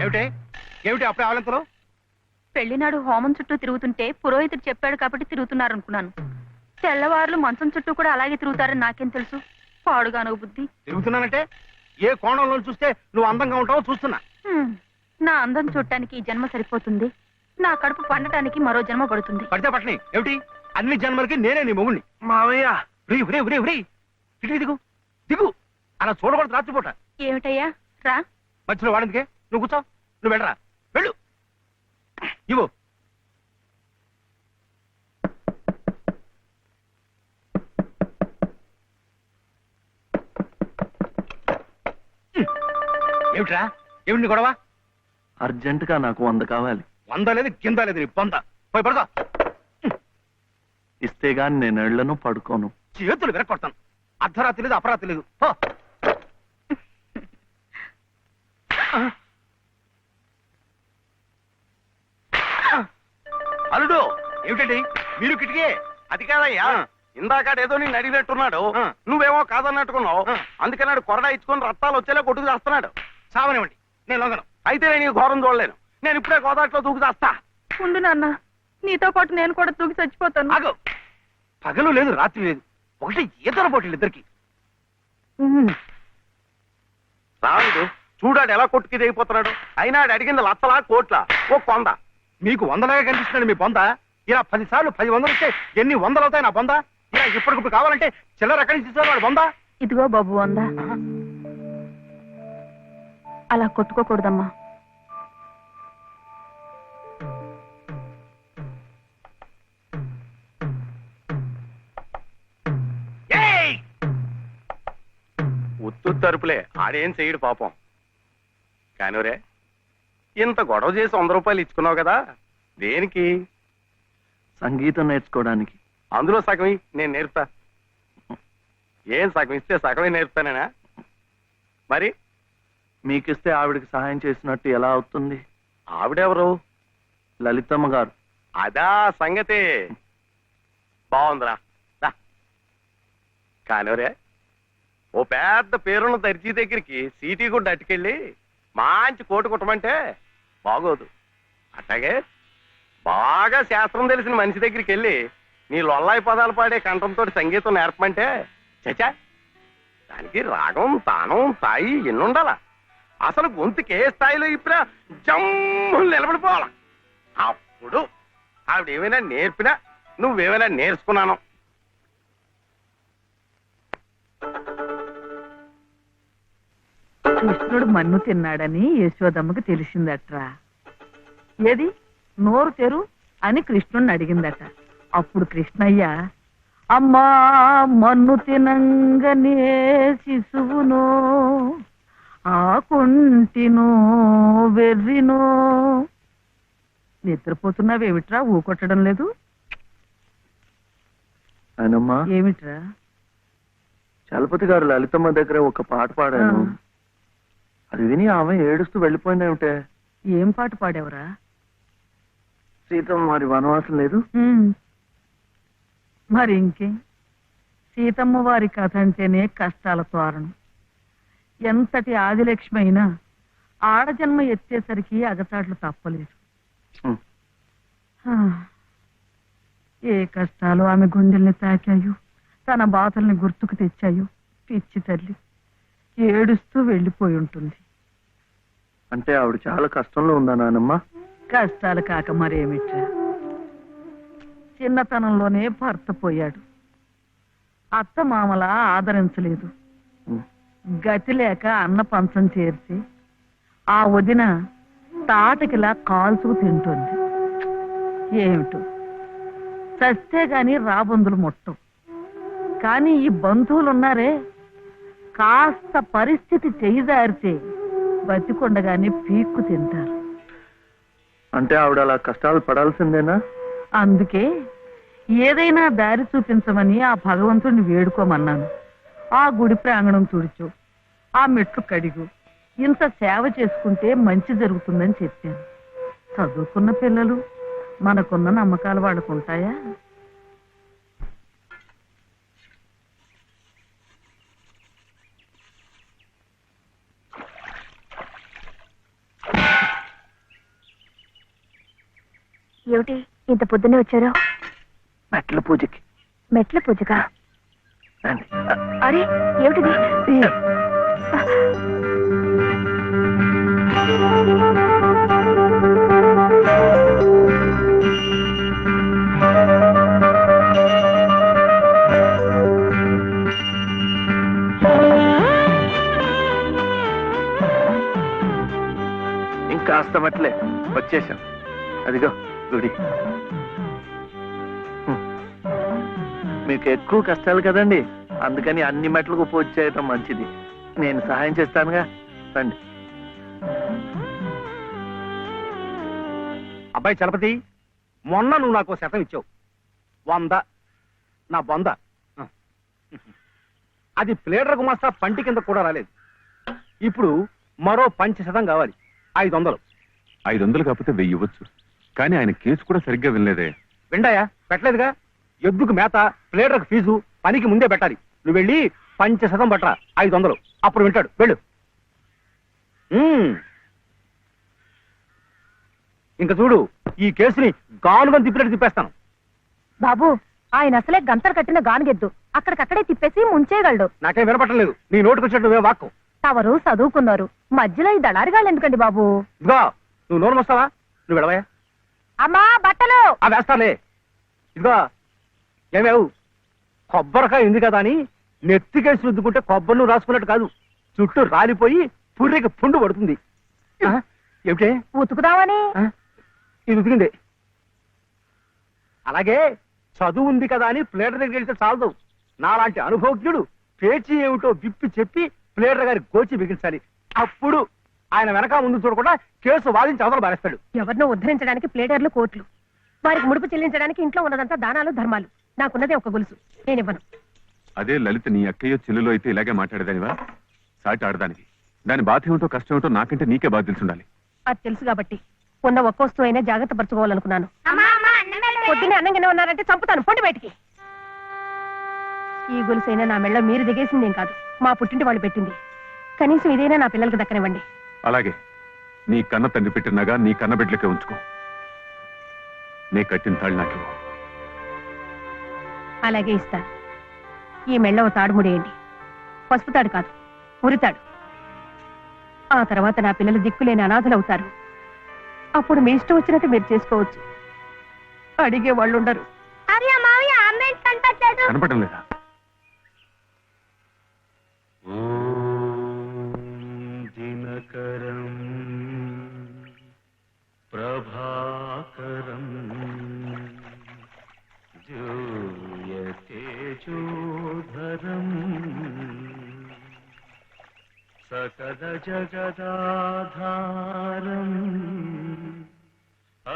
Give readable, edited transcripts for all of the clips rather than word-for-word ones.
ఏమిటి ఏమిటి అప్పుడే ఆవలింతలు? పెళ్లినాడు హోమం చుట్టూ తిరుగుతుంటే పురోహితుడు చెప్పాడు కాబట్టి తిరుగుతున్నారు అనుకున్నాను. తెల్లవారులు మంచం చుట్టూ కూడా అలాగే తిరుగుతారని నాకేం తెలుసు. పాడుగాను బుద్ధి. తిరుగుతున్నానంటే ఏ కోణంలో చూస్తే నువ్వు అందంగా ఉంటావో చూస్తున్నా. నా అందం చూడటానికి ఈ జన్మ సరిపోతుంది. నా కడుపు పండటానికి మరో జన్మ పడుతుంది. పడితే పట్టని ఏమిటి? అన్ని జన్మలకి నేనే నీ మొగుణ్ణి. మావయ్య ఇటు దిగు దిగు. అలా చూడకూడదు రాత్రిపూట. ఏమిటయ్యా రా. మధ్యలో వాడిందికే నువ్వు కూర్చో. నువ్వు వెళ్ళరా, వెళ్ళు. ఇవ్వు. ఏమిట్రా, ఏమిటి గొడవ? అర్జెంటుగా నాకు 100 కావాలి. 100 లేదు కింద లేదు నీ పొంద. పోయి పడుకో. ఇస్తే గాని నేను ఎళ్లను, పడుకోను. చేతులు విరక్కొడతాను. అర్ధరాత్రి లేదు అపరాత్రి లేదు. అల్లుడు ఏమిటండి మీరు కిటికీ? అది కాదయ్యా, ఇందాకాడేదో నేను అడిగినట్టున్నాడు. నువ్వేమో కాదన్నట్టుకున్నావు. అందుకన్నాడు కొరడా ఇచ్చుకొని రక్తాలు వచ్చేలా కొట్టుకు చేస్తున్నాడు. సావనివ్వండి, నేను లొంగను. అయితే నేను ఈ ఘోరం చూడలేను. నేను ఇప్పుడే గోదాట్లో దూకు చేస్తా. ఉండు నాన్న, నీతో పాటు నేను కూడా దూకి చచ్చిపోతాను. ఆగు. పగలు లేదు రాత్రి లేదు, ఒకటి ఈతల పోటీలు ఇద్దరికి. రాడు చూడాడు ఎలా కొట్టుకి దిగిపోతున్నాడు. అయినా ఆడు అడిగింది లచ్చలా కోట్ల ఓ కొంద. మీకు 100లాగా కనిపిస్తున్నాడు మీ బొంద. ఇలా 10 సార్లు 10 వందలు వస్తే ఎన్ని 100 అవుతాయి నా బొంద? ఇలా ఇప్పటికిప్పుడు కావాలంటే చిల్లర ఎక్కడి నుంచి ఇస్తారు వాడు బొంద? ఇదిగో బాబు అందా, అలా కొట్టుకోకూడదమ్మా. ఉత్తు తరుపులే, ఆడేం చెయ్యడు పాపం. కానివరే, ఇంత గొడవ చేసి 100 రూపాయలు ఇచ్చుకున్నావు కదా, దేనికి? సంగీతం నేర్చుకోవడానికి. అందులో సగం నేను నేర్పుతా. ఏం సగం ఇస్తే సగమే నేర్పుతానేనా? మరి మీకిస్తే ఆవిడకి సహాయం చేసినట్టు ఎలా అవుతుంది? ఆవిడెవరు? లలితమ్మ గారు. అదా సంగతి. బాగుందిరా. కానివరే, ఓ పెద్ద పేరున్న దర్జీ దగ్గరికి సీటీ కూడా అట్టుకెళ్ళి మంచి కోటు కుట్టమంటే బాగోదు. అట్లాగే బాగా శాస్త్రం తెలిసిన మనిషి దగ్గరికి వెళ్ళి నీ లొల్లాయి పదాలు పాడే కంఠంతో సంగీతం నేర్పమంటే చచా, దానికి రాగం తానం తాయి ఎన్నుండాల. అసలు గొంతుకి ఏ స్థాయిలో ఇప్పుడా జమ్ము నిలబడిపోవాల. అప్పుడు ఆవిడేమైనా నేర్పినా నువ్వేమైనా నేర్చుకున్నాను. కృష్ణుడు మన్ను తిన్నాడని యశోదమ్మకి తెలిసిందట్రా. ఏది నోరు తెరు అని కృష్ణుడిని అడిగిందట. అప్పుడు కృష్ణయ్య, అమ్మా మన్ను తినంగనే శిశువునో ఆకుంటినో వెర్రినో. నిద్రపోతున్నావేమిట్రా, ఊకొట్టడం లేదు? ఆయనమ్మా, ఏమిట్రా? చలపతి గారు లలితమ్మ దగ్గర ఒక పాట పాడాను. అది విని ఆమె ఏడుస్తూ వెళ్ళిపోయిందేమిటే. ఏం పాట పాడావురా? సీతమ్మ మరి వనవాసం లేదు. మరి ఇంకే, సీతమ్మ వారి కథ అంటేనే కష్టాల తోరణం. ఎంతటి ఆదిలక్ష్మి అయినా ఆడజన్మ ఎత్తేసరికి అగచాట్లు తప్పలేదు. ఏ కష్టాలు ఆమె గుండెల్ని తాకాయో, తన బాధల్ని గుర్తుకు తెచ్చాయో. పిచ్చి తల్లి ఏడుస్తూ వెళ్ళిపోయి ఉంటుంది. అంటే ఆవిడ చాలా కష్టంలో ఉందా నానమ్మ? కష్టాలు కాక మరేమిట్రా, చిన్నతనంలోనే భర్త పోయాడు. అత్త మామలా ఆదరించలేదు. గతి లేక అన్న పంచం చేర్చి ఆ వదిన తాటకిలా కాల్చుకు తింటుంది. ఏమిటో చస్తే గాని రాబందులు ముట్టం. కానీ ఈ బంధువులున్నారే, కాస్త పరిస్థితి చేయిదారితే బతికొండగానే పీక్కు తింటారు. అంటే ఆవిడ అలా కష్టాలు పడాల్సిందేనా? అందుకే ఏదైనా దారి చూపించమని ఆ భగవంతుడిని వేడుకోమన్నాను. ఆ గుడి ప్రాంగణం తుడుచు, ఆ మెట్లు కడిగు, ఇంత సేవ చేసుకుంటే మంచి జరుగుతుందని చెప్పాను. చదువుకున్న పిల్లలు, మనకున్న నమ్మకాలు వాళ్ళకు ఉంటాయా? ఏమిటి ఇంత పొద్దున్నే వచ్చారు? మెట్ల పూజకి. మెట్ల పూజగా? రండి. అరే ఏమిటిది? ఇంకాస్త మెట్లే, వచ్చేసాం. అదిగో గుడి. మీకు ఎక్కువ కష్టాలు కదండి, అందుకని అన్ని మెట్లకు పూజ చేయటం మంచిది. నేను సహాయం చేస్తానుగా, రండి. అబ్బాయి చలపతి, మొన్న నువ్వు నాకు శతం ఇచ్చావు. 100 నా బొంద. అది ప్లేడర్ గుమాస్తా పంటి కింద కూడా రాలేదు. ఇప్పుడు మరో 500 కావాలి. 500. 500 కాకపోతే 1000 ఇవ్వచ్చు. కానీ ఆయన కేసు కూడా సరిగ్గా వినలేదే. విండాయా? పెట్టలేదుగా. ఎద్దుకు మేత, ప్లేడర్కు ఫీజు పనికి ముందే పెట్టాలి. నువ్వు వెళ్ళి 500 పట్టరా, 500. అప్పుడు వింటాడు. వెళ్ళు. ఇంకా చూడు, ఈ కేసుని గానుగా తిప్పినట్టు తిప్పేస్తాను. బాబు, ఆయన అసలే గంతలు కట్టిన గానుగెద్దు. అక్కడికక్కడే తిప్పేసి ముంచేయగలడు. నాకేం వినపట్టం లేదు. నీ నోటుకు వచ్చినట్టు నువ్వే వాక్కు. తవరు చదువుకున్నారు, మధ్యలో ఈ దళారిగాళ్ళు ఎందుకండి బాబు? ఇదిగో, నువ్వు నోరు వస్తావా? నువ్వు వెళ్ళవా? అమ్మా బట్టలు ఆ వేస్తాలే. ఇదిగో ఏమేవు, కొబ్బరికాయ ఉంది కదా అని నెత్తికేసి రుద్దుకుంటే కొబ్బరి నువ్వు రాసుకున్నట్టు కాదు. చుట్టూ రాలిపోయి పుర్రికి పుండు పడుతుంది. ఏమిటే? ఉతుకుదామని. ఇది ఉతికింది. అలాగే చదువు ఉంది కదా అని ప్లేటర్ దగ్గరికి వెళ్తే చాలదు. నాలాంటి అనుభవజ్ఞుడు పేచీ ఏమిటో విప్పి చెప్పి ప్లేటర్ గారి గోచి బిగించాలి. అప్పుడు ఆయన వెనక ముందు చూడకుండా కేసు వాదించి అవతల బారేస్తాడు. ఎవరినో ఉద్ధరించడానికి ప్లేడర్లు కోట్లు, వారికి ముడుపు చెల్లించడానికి ఇంట్లో ఉన్నదంతా దానాలు ధర్మాలు. నాకున్నదే ఒక గొలుసు, నేనివ్వను. అదే లలిత నీ అక్కయ్యో చెల్లులో అయితే ఇలాగే మాట్లాడేదానివా? సాటి ఆడదానికి దాని బాధ ఏమిటో కష్టం ఏమిటో నాకంటే నీకే బాధ తెలుసుండాలి. అది తెలుసు కాబట్టి ఉన్న ఒక్క వస్తువు అయినా జాగ్రత్త పరచుకోవాలనుకున్నాను. పొద్దున్నే అన్నం గిన్నె ఉన్నారంటే చంపుతాను, పొండి బయటికి. ఈ గొలుసైనా నా మెళ్ళ మీరు దిగేసిందేం కాదు, మా పుట్టింటి వాళ్ళు పెట్టింది. కనీసం ఇదైనా నా పిల్లలకి దక్కనివ్వండి. అలాగే నీ కన్న తండ్రి పెట్టినగా నీ కన్న బిడ్డలకే ఉంచుకో. నే కట్టిన తాళ్ళు నాకు అలాగే ఇస్తాను. ఈ మెళ్ళ ఓ తాడు ముడేయండి. పసుపు తాడు కాదు, ఉరితాడు. ఆ తర్వాత నా పిల్లలు దిక్కులేని అనాథలవుతారు. అప్పుడు మీ ఇష్టం వచ్చినట్టు మీరు చేసుకోవచ్చు. అడిగే వాళ్ళు ఉండరు. కనపడడం లేదా? దినకరం ప్రభాకరం జూయతేజోధరం సకల జగదాధారం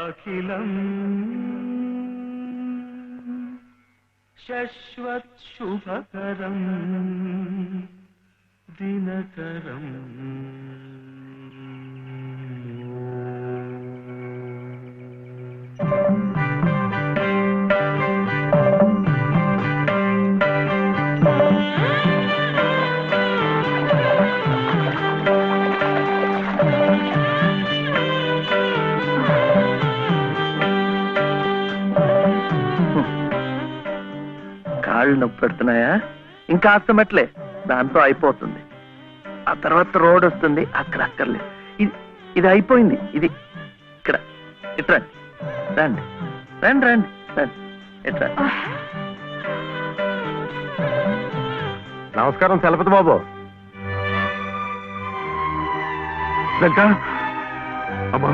అఖిలం శశ్వత్ శుభకరం దినకరం. కాళ్ళు నొప్పి పెడుతున్నాయా? ఇంకా మెట్లే, దాంతో అయిపోతుంది. ఆ తర్వాత రోడ్ వస్తుంది, అక్కడ అక్కర్లేదు. ఇది అయిపోయింది. ఇది ఇక్కడ ఇట్రా, రండి రండి రండి రండి, ఇట్రా. నమస్కారం చలపతి బాబు. లలిత అమ్మా,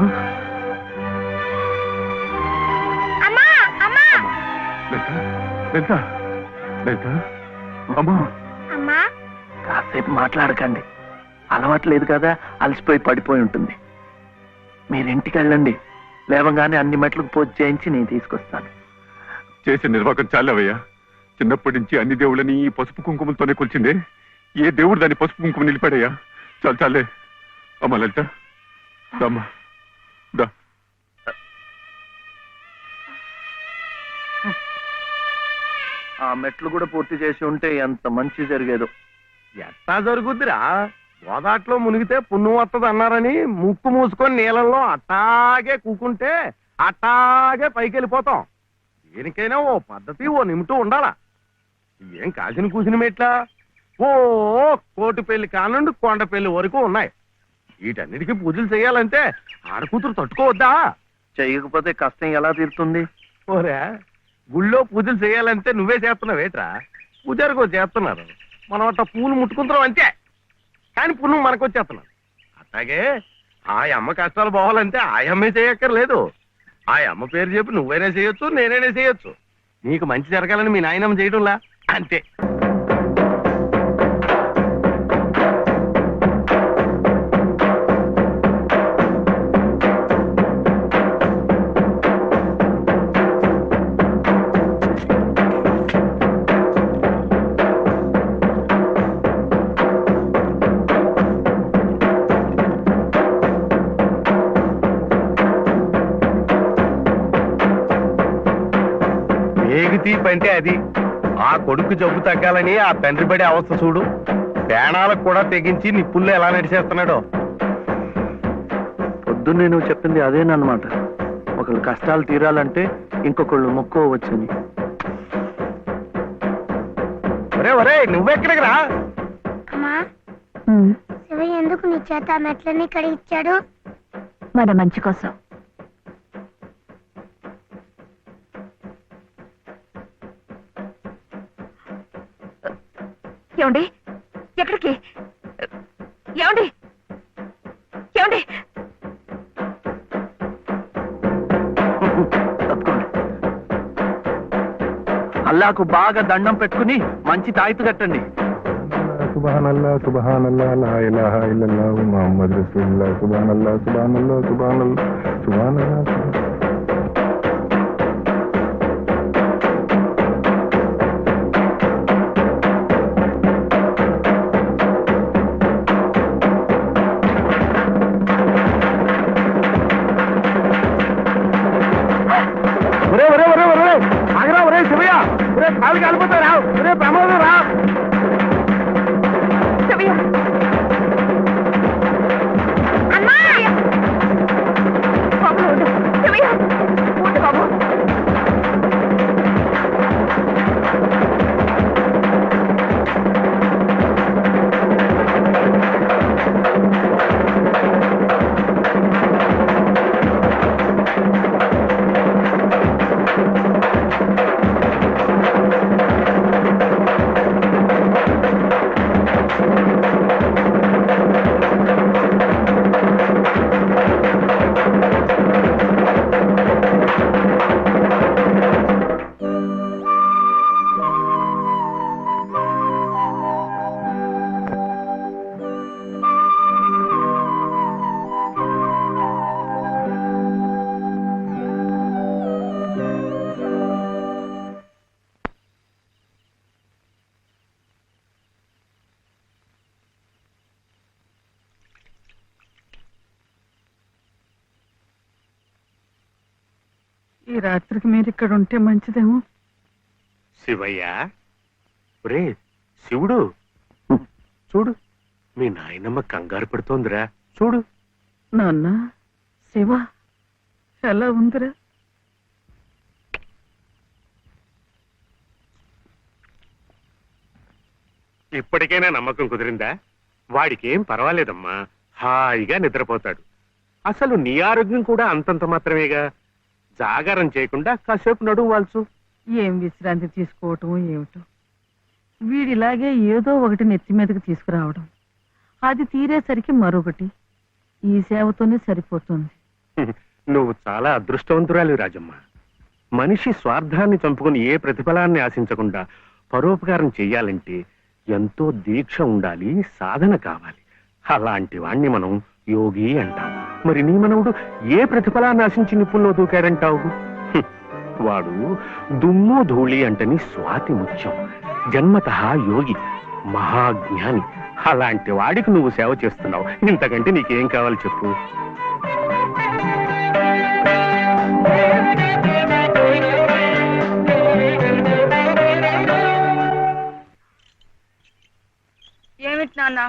లలిత లలిత లలిత అమ్మా. కాసేపు మాట్లాడకండి, అలవాట్లేదు కదా, అలసిపోయి పడిపోయి ఉంటుంది. మీరింటికి వెళ్ళండి, లేవగానే అన్ని మెట్లకు పూజ చేయించి నేను తీసుకొస్తాను. చేసే నిర్వాహకం చాలవయ్యా. చిన్నప్పటి నుంచి అన్ని దేవుళ్ళని ఈ పసుపు కుంకుమలతోనే కొలిచిందే. ఏ దేవుడు దాన్ని పసుపు కుంకుమ నిలిపాడయ్యా? చాలు చాలే. అమ్మా లలిత దమ్మా దా. ఆ మెట్లు కూడా పూర్తి చేసి ఉంటే ఎంత మంచి జరిగేదో. ఎట్టా జరుగుద్దిరా? గోదాట్లో మునిగితే పుణ్యం వస్తుంది అన్నారని ముక్కు మూసుకొని నీళ్ళల్లో అట్టాగే కూకుంటే అట్టాగే పైకి వెళ్ళిపోతాం. దేనికైనా ఓ పద్ధతి, ఓ నిమిటూ ఉండాలా. ఏం కాసిన కూసిన మెట్లా, ఓ కోటి పెళ్లి కానుండి కొండ పెళ్లి వరకు ఉన్నాయి. వీటన్నిటికీ పూజలు చేయాలంటే ఆడకూతురు తట్టుకోవద్దా? చెయ్యకపోతే కష్టం ఎలా తీరుతుంది? ఓరే, గుళ్ళో పూజలు చేయాలంటే నువ్వే చేస్తున్నావు ఏట్రా? పూజారికో చేస్తున్నారు, మనం అట్ట పూలు ముట్టుకుంటున్నాం అంతే. కానీ పుణ్యం మనకు వచ్చేస్తున్నాం. అట్లాగే ఆ అమ్మ కష్టాలు పోవాలంటే ఆ అమ్మే చేయక్కర్లేదు. ఆ అమ్మ పేరు చెప్పి నువ్వైనా చేయొచ్చు, నేనైనా చేయొచ్చు. నీకు మంచి జరగాలని మీ నాయనమ్మ చేయడంలా అంతే. తీపి అంటే అది. ఆ కొడుకు జబ్బు తగ్గాలని ఆ తండ్రి పడే అవస్థ చూడు. ప్రాణాలకు కూడా తెగించి నిప్పుల్లో ఎలా నడిచేస్తున్నాడో. పొద్దున్నే నువ్వు చెప్పింది అదేనమాట. ఒకళ్ళు కష్టాలు తీరాలంటే ఇంకొకళ్ళు మొక్కోవచ్చని. ఒరే ఒరే, నువ్వెక్కడికి రా. అమ్మా, శివయ్య ఎందుకు నీ చేత మెట్లన్నీ కడిగిచ్చాడు? మన మంచి కోసం. ఏమండి, ఎక్కడికి? ఏమండి, ఏమండి? అల్లాకు బాగా దండం పెట్టుకుని మంచి తాయితు కట్టండి. సుబ్హానల్లా సుబ్హానల్లా లా ఇలాహా ఇల్లల్లాహు ముహమ్మద్ రసూలుల్లాహ్ సుబ్హానల్లా సుబ్హానల్లా సుబ్హానల్లా సుబ్హానల్లా. కాలు కాలిపోతా రా. ఒరే ప్రమాదం రా. ఈ రాత్రికి మీరు ఇక్కడ ఉంటే మంచిదేమో. శివయ్య, ఒరే శివుడు, చూడు మీ నాయనమ్మ కంగారు పడుతోందిరా. చూడు. నాన్న, శివ ఎలా ఉందిరా? ఇప్పటికైనా నమ్మకం కుదిరిందా? వాడికేం పర్వాలేదమ్మా, హాయిగా నిద్రపోతాడు. అసలు నీ ఆరోగ్యం కూడా అంతంత మాత్రమేగా. జాగారం చేయకుండా కాసేపు నడుము వాల్చు. ఏం విశ్రాంతి తీసుకోవటం ఏమిటో. వీడిలాగే ఏదో ఒకటి నెత్తి మీదకి తీసుకురావడం, అది తీరేసరికి మరొకటి. ఈ సేవతోనే సరిపోతుంది. నువ్వు చాలా అదృష్టవంతురాలి రాజమ్మ. మనిషి స్వార్థాన్ని చంపుకుని ఏ ప్రతిఫలాన్ని ఆశించకుండా పరోపకారం చెయ్యాలంటే ఎంతో దీక్ష ఉండాలి, సాధన కావాలి. అలాంటి వాణ్ణి మనం యోగి అంటాం. మరి నీ మనవుడు ఏ ప్రతిఫలాన్ని ఆశించి నిప్పుల్లో దూకాడంటావు? వాడు దుమ్ము ధూళి అంటని స్వాతి ముత్యం, జన్మతః యోగి, మహాజ్ఞాని. అలాంటి వాడికి నువ్వు సేవ చేస్తున్నావు. ఇంతకంటే నీకేం కావాలి చెప్పు. ఏమిటి నాన్న,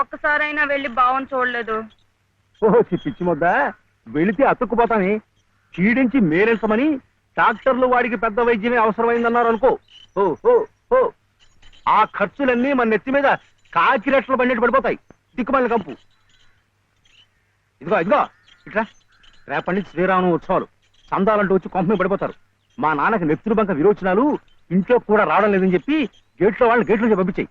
ఒక్కసారైనా వెళ్ళి బావని చూడలేదు? ఓహో పిచ్చి ముద్ద, వెళితే అతుక్కుపోతాని. చీడించి మేరెంచమని డాక్టర్లు వాడికి పెద్ద వైద్యమే అవసరమైందన్నారు అనుకో. ఓ ఓ ఓ ఆ ఖర్చులన్నీ మన నెత్తి మీద కాకి రెట్లు పడినట్టు పడిపోతాయి. దిక్కుమల్లి కంపు. ఇదిగో ఇదిగో ఇట్లా రేపటి నుంచి శ్రీరామ ఉత్సవాలు. చందాలంటూ వచ్చి కొంపమే పడిపోతారు. మా నాన్నకి నెత్తురు బంక విరోచనాలు, ఇంట్లో కూడా రావడం లేదని చెప్పి గేట్లో వాళ్ళని గేట్లో పంపించాయి.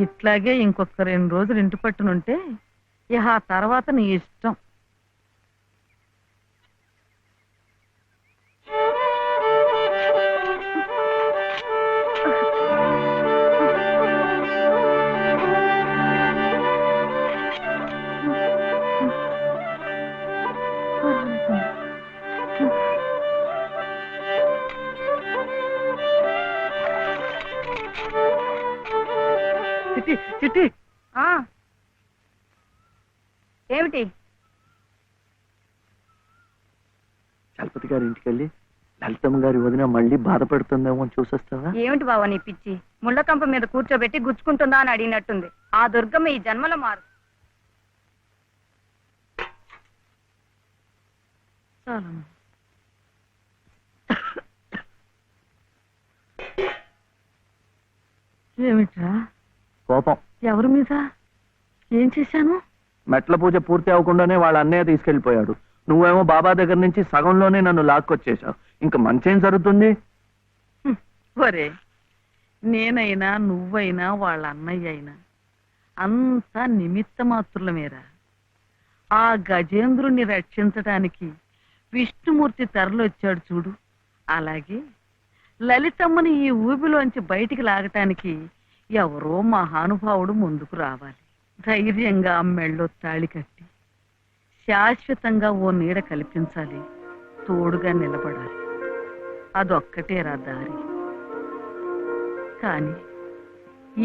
ఇట్లాగే ఇంకొక 2 రోజులు ఇంటి పట్టునుంటే ఇక ఆ తర్వాత నీ ఇష్టం. చిట్టి చిట్టి ఆ ఏమిటి? చలపతి గారి ఇంటికి వెళ్ళి లలితమ్మ గారి వదిన మళ్ళీ బాధపడుతుందేమో అని చూసొస్తావా? ఏమిటి బావ నీ పిచ్చి? ముళ్ళకంప మీద కూర్చోబెట్టి గుచ్చుకుంటుందా అని అడిగినట్టుంది. ఆ దుర్గమ్మ ఈ జన్మలో మారు. చాలమ్మా. ఏమిట్రా కోపం. ఎవరి మీద? ఏం చేశాను? మెట్ల పూజ పూర్తి అవ్వకుండానే వాళ్ళ అన్నయ్య తీసుకెళ్లిపోయాడు. నువ్వేమో బాబా దగ్గర నుంచి సగంలోనే నన్ను లాక్కొచ్చేశావు. ఇంకా మంచేం జరుగుతుంది? ఒరే, నేనైనా నువ్వైనా వాళ్ళ అన్నయ్య అయినా అంతా నిమిత్త మాత్రులమేరా. ఆ గజేంద్రుణ్ణి రక్షించడానికి విష్ణుమూర్తి తరలొచ్చాడు చూడు. అలాగే లలితమ్మని ఈ ఊబిలోంచి బయటికి లాగటానికి ఎవరో మహానుభావుడు ముందుకు రావాలి. ధైర్యంగా మెళ్ళో తాళి కట్టి శాశ్వతంగా ఓ నీడ కల్పించాలి. తోడుగా నిలబడాలి. అదొక్కటేరా దారి. కానీ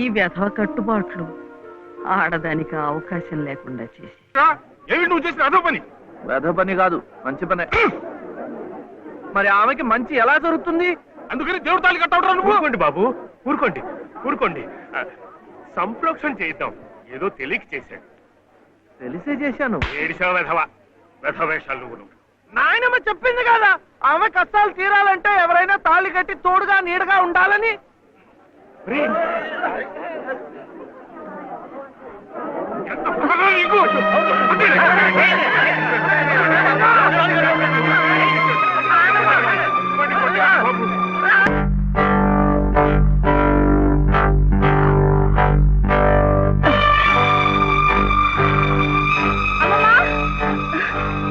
ఈ వ్యధవ కట్టుబాట్లు ఆడదానికి అవకాశం లేకుండా చేసి. నువ్వు చేసిన అదో పని. వెధ పని కాదు, మంచి పనే. మరి ఆమెకి మంచి ఎలా జరుగుతుంది? అందుకని దేవుడు తాళి కట్టవడం. ఊరుకోండి బాబు, ఊరుకోండి ఊరుకోండి. సంప్రోక్షణ చేద్దాం. ఏదో తెలియక చేశాడు. తెలిసే చేశాను. ఏడిసావు వెధవ వేషాలు నువ్వు. నాయనమ్మ చెప్పింది కదా, ఆమె కష్టాలు తీరాలంటే ఎవరైనా తాళి కట్టి తోడుగా నీడగా ఉండాలని. ఎంత పొగరా నీకు?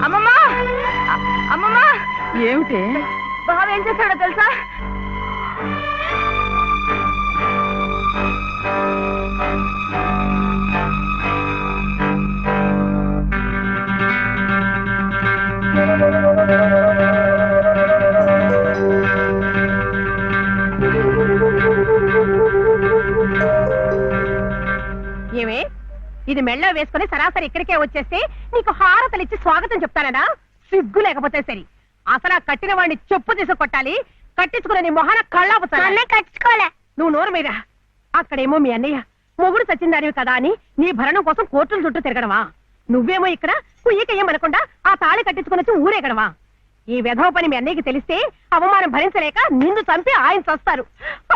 అమ్మమ్మా అమ్మమ్మా, ఏమిటే? బావ ఏం చేశాడో తెలుసా? ఏమే, ఇది మెళ్ళ వేసుకుని సరాసరి ఇక్కడికే వచ్చేస్తే నీకు హారతలిచ్చి స్వాగతం చెప్తానడా? సిగ్గు లేకపోతే సరి. అసలు ఆ కట్టిన వాడిని చెప్పు తీసి కొట్టాలి. కట్టించుకున్న నీ మొహన కళ్ళాపుతానే. కట్టుకోలే. నువ్వు నోరు మీద. అక్కడేమో మీ అన్నయ్య మొగుడు సచ్చిందానివి కదా అని నీ భరణం కోసం కోర్టుల చుట్టూ తిరగడమా? నువ్వేమో ఇక్కడ కుయ్యకయ్యమనకుండా ఆ తాళి కట్టించుకుని వచ్చి ఊరేగడమా? ఈ వెధవ పని మీ అన్నయ్యకి తెలిస్తే అవమానం భరించలేక నిన్ను చంపి ఆయన చస్తారు.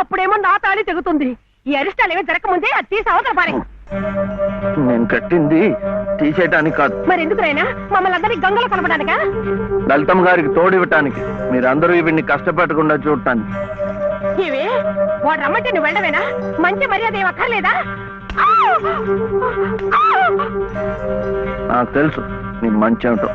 అప్పుడేమో నా తాళి తెగుతుంది. ఈ అరిష్టాలు ఏమీ జరగకముందే అది తీసి అవతల పారే. నేను కట్టింది తీసేయటానికి కాదు. మరి ఎందుకురైనా మమ్మల్ని అందరినీ గంగలో కలపడానికా? లలితమ్మ గారికి తోడివ్వటానికి. మీరందరూ వీడిని కష్టపెట్టకుండా చూడటానికి. ఇవి వాడు రమ్మంటే నువ్వు వెళ్ళవేనా? మంచి మర్యాద ఏం అక్కర్లేదా? నాకు తెలుసు నీ మంచి ఏమిటో.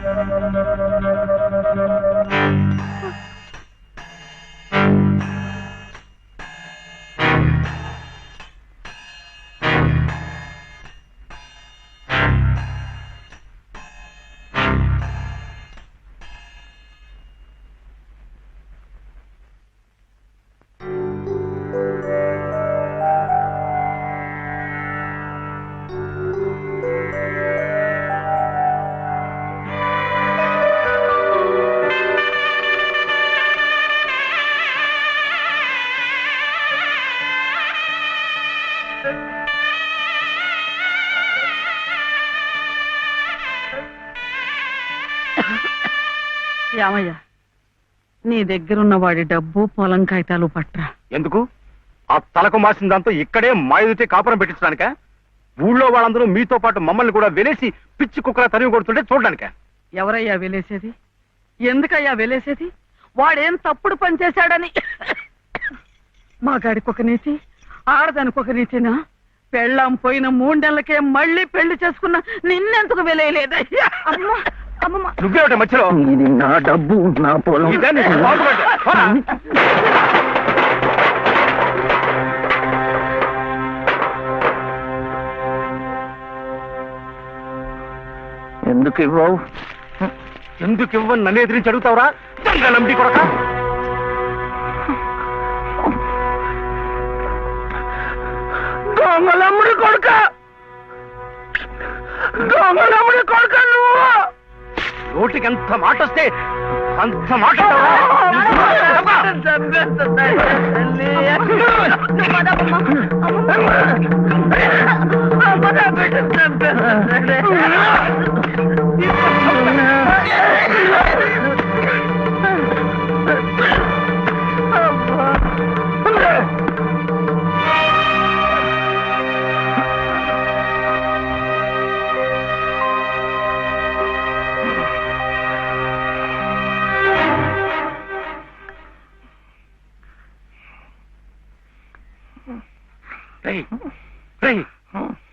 ఏమయ్యా, నీ దగ్గరున్న వాడి డబ్బు పొలం కాగితాలు పట్రా. ఎందుకు? ఆ తలకు మాసిన దాంతో ఇక్కడే మాయుతే కాపురం పెట్టించడానిక? ఊళ్ళో వాళ్ళందరూ మీతో పాటు మమ్మల్ని కూడా వెలేసి పిచ్చి కుక్కలా తరిగి కొడుతుంటే చూడడానిక? ఎవరయ్యా వెలేసేది? ఎందుకయ్యా వెలేసేది? వాడేం తప్పుడు పని చేశాడని మా గాడికి ఒక నీతి, ఆడదానికి ఒక నీతినా? పెళ్ళాం పోయిన 3 నెలలకే మళ్ళీ పెళ్లి చేసుకున్న నిన్నెందుకు వెలేయలేదయ్యా? అమ్మా అమ్మమ్మ, నువ్వేమిట మధ్యలో? ఇది నా డబ్బు, నా పొలం. ఇదే నీకు బాగుపడ్డా. పోరా. ఎందుకు ఇవ్వవు? ఎందుకు ఇవ్వని నన్ను ఎదిరించి అడుగుతావురా? నంబి కొడక. దొంగలమ్ముడి కొడుక, దొంగలమ్ముడి కొడుక నువ్వు! నోటికి ఎంత మాట వస్తే అంత మాట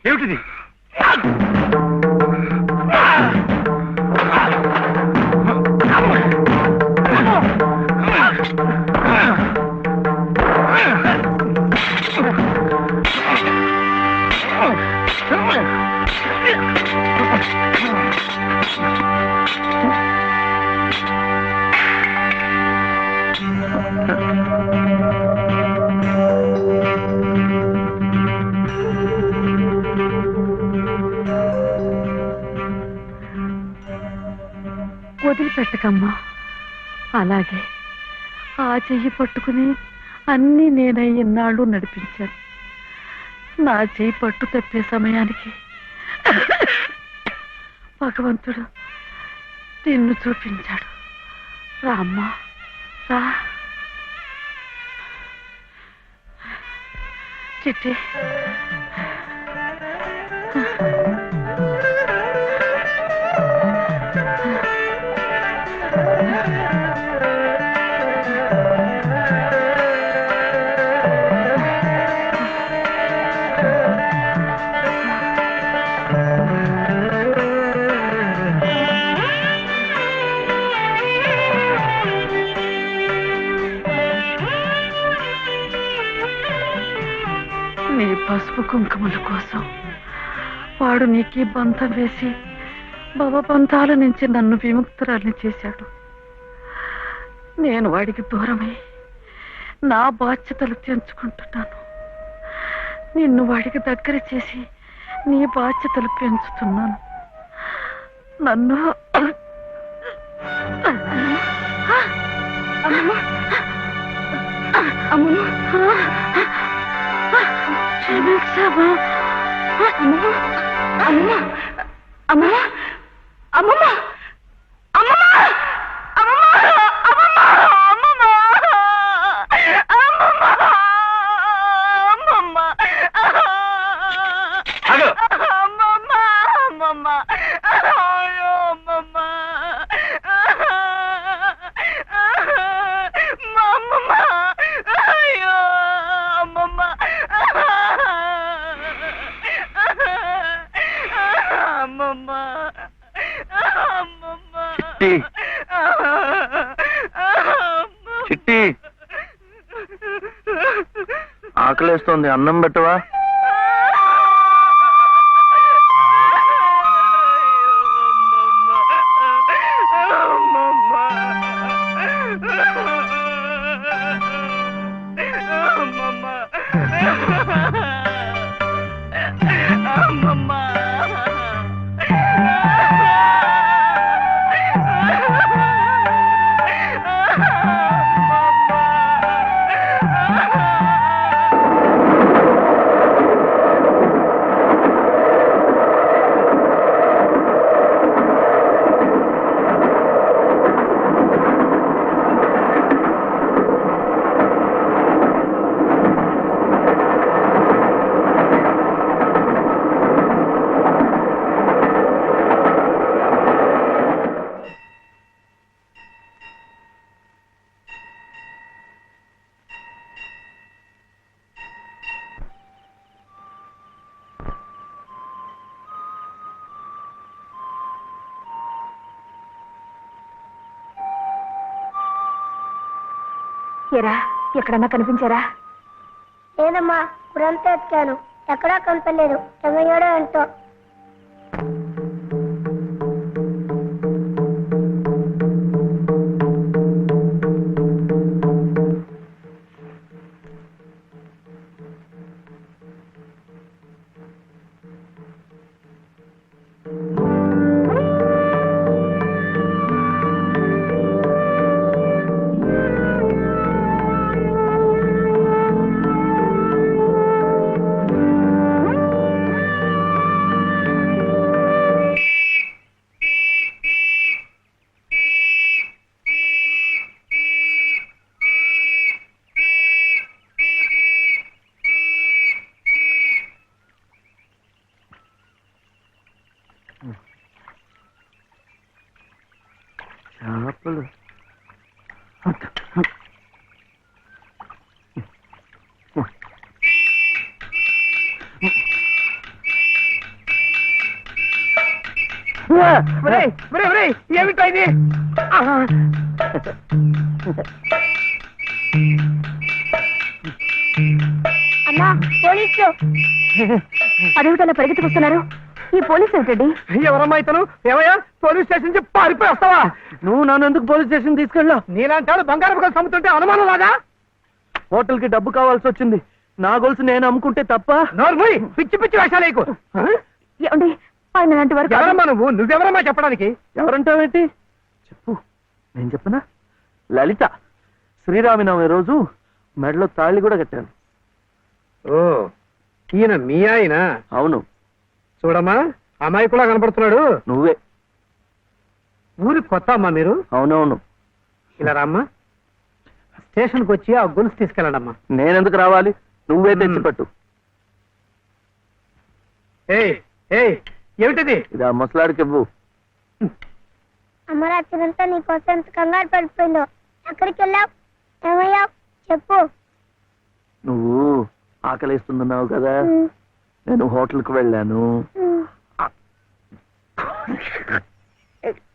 ఏమిటిది? వదిలిపెట్టకమ్మా. అలాగే ఆ చెయ్యి పట్టుకుని అన్నీ నేనై ఇన్నాళ్ళు నడిపించాను. నా చెయ్యి పట్టు తప్పే సమయానికి భగవంతుడు నిన్ను చూపించాడు. రామ్మా రా. చిట్టి, నీ పసుపు కుంకుమల కోసం వాడు నీకు బంధం వేసి భవబంధాల నుంచి నన్ను విముక్తురాల్ని చేశాడు. నేను వాడికి దూరమై నా బాధ్యతలు తెంచుకుంటున్నాను. నిన్ను వాడికి దగ్గర చేసి నీ బాధ్యతలు పెంచుతున్నాను. నన్ను క్షమించమా? అమ్మమ్మ అమ్మమ్మ అమ్మమ్మ అమ్మమ్మ అమ్మమ్మ అమ్మమ్మ అమ్మమ్మ అమ్మమ్మ అమ్మమ్మ అయ్యో అమ్మమ్మ అమ్మమ్మ అయ్యో అమ్మమ్మ అమ్మమ్మ అమ్మమ్మ. చిట్టి, చిట్టి, ఆకలేస్తోంది, అన్నం పెట్టవా? ఏరా ఎక్కడన్నా కనిపించారా? లేదమ్మా, ఇప్పుడంతా ఎత్తాను, ఎక్కడా కనపడలేదు. ఏమయ్యాడో ఏంటో. చేపలు ఏమిటో ఇది? అమ్మా, పోలీసులు. అదేమిటలా పరిగెత్తుకొస్తున్నారు? ఈ పోలీసు ఏమిటండి? ఎవరమ్మా ఇతను? ఏమయ్యా, పోలీస్ స్టేషన్ నుంచి పారిపోయి వస్తావా? నువ్వు నన్ను ఎందుకు పోలీస్ స్టేషన్ తీసుకెళ్ళావు? నీలాంటాడు బంగారం కలిసి అమ్ముతుంటే అనుమానం లాగా? హోటల్ కి డబ్బు కావాల్సి వచ్చింది. నా గొలుసు నేను అమ్ముకుంటే తప్ప? నోర్మూయ్, పిచ్చి పిచ్చి వేషాలేకు. ఏమండి ఆయన లాంటి వారు కాదు. ఎవరమ్మా నువ్వెవరమ్మా చెప్పడానికి? ఎవరంటావేంటి? చెప్పు, నేను చెప్పనా? లలిత. శ్రీరామనవమి రోజు మెడలో తాళి కూడా కట్టాను. ఓ, ఈయన మీ ఆయన? అవును. చూడమ్మా, అమ్మాయి కూడా కనపడుతున్నాడు. నువ్వే. ఊరికి కొత్త అమ్మా మీరు? అవునవును. ఇలా రామ్మా, స్టేషన్కి వచ్చి ఆ గొలుసు తీసుకెళ్ళండమ్మా. నేనెందుకు రావాలి? నువ్వే తెచ్చిపెట్టు. ఏయ్ ఏయ్, ఏమిటిది? ఇది ఆ ముసలాడికి ఇవ్వు. అమ్మ రాత్రంతా నీకోసం ఎంత కంగారు పడిపోయిందో. ఎక్కడికి వెళ్ళావు? ఏమయ్యావు చెప్పు. నువ్వు ఆకలిస్తున్నావు కదా, నేను హోటల్కి వెళ్ళాను.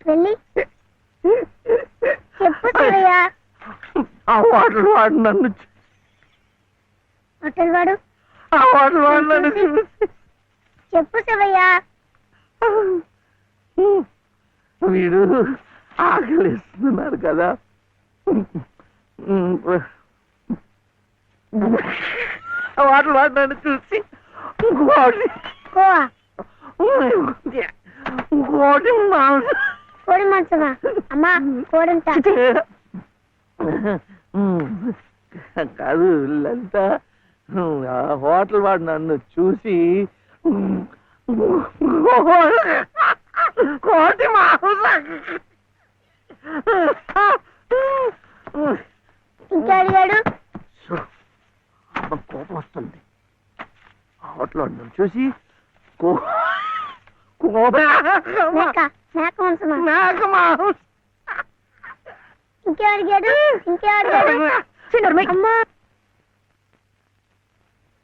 వెళ్ళి చెప్పు శివయ్య. ఆ హోటల్ వాడు నన్ను హోటల్ వాడు? ఆ హోటల్ వాడు నన్ను చెప్పు శివయ్య. వీడు ఆకలిస్తున్నారు కదా, హోటల్ వాడు నన్ను చూసి ఇంకోటి కోడి మాంసమా? అమ్మా, కోడంతా. కాదు లలిత, ఆ హోటల్ వాడు నన్ను చూసి కోటి ఇంకా అడిగాడు. కోపం వస్తుంది. హోటల్ వాడు నన్ను చూసి మేక మాంసమా? ఇంకే అడిగాడు. అమ్మా